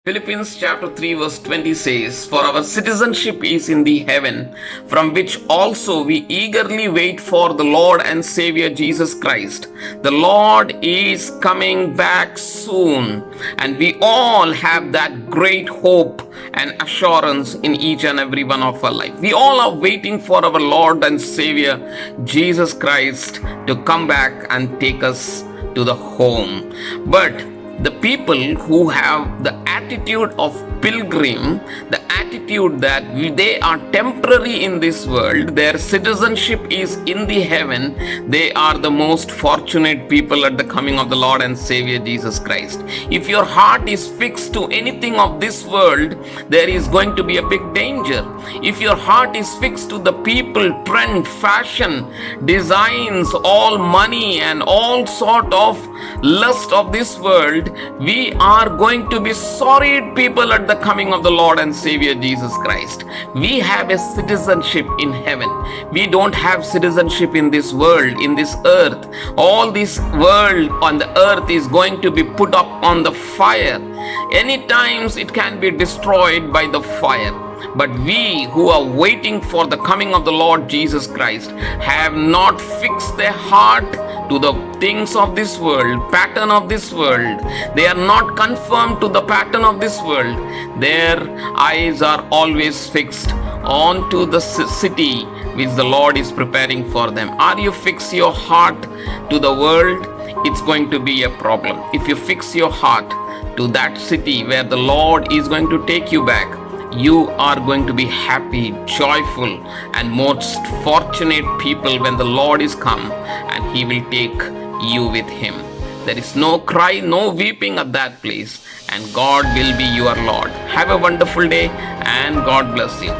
Philippians chapter 3 verse 20 says, "For our citizenship is in the heaven, from which also we eagerly wait for the Lord and Savior Jesus Christ." The Lord is coming back soon, and we all have that great hope and assurance in each and every one of our life. We all are waiting for our Lord and Savior Jesus Christ to come back and take us to the home. But the people who have the attitude of pilgrim, the attitude that they are temporary in this world, their citizenship is in the heaven, they are the most fortunate people at the coming of the Lord and Savior Jesus Christ. If your heart is fixed to anything of this world, there is going to be a big danger. If your heart is fixed to the people, trend, fashion, designs, all money and all sort of lust of this world, we are going to be sorry people at the coming of the Lord and Savior Jesus Christ. We have a citizenship in heaven. We don't have citizenship in this world, in this earth. All this world on the earth is going to be put up on the fire. Any times it can be destroyed by the fire. But we who are waiting for the coming of the Lord Jesus Christ have not fixed their heart to the things of this world, pattern of this world. They are not conformed to the pattern of this world. Their eyes are always fixed onto the city which the Lord is preparing for them. Are you fix your heart to the world? It's going to be a problem. If you fix your heart to that city where the Lord is going to take you back, you are going to be happy, joyful, and most fortunate people when the Lord is come and He will take you with Him. There is no cry, no weeping at that place, and God will be your Lord. Have a wonderful day, and God bless you.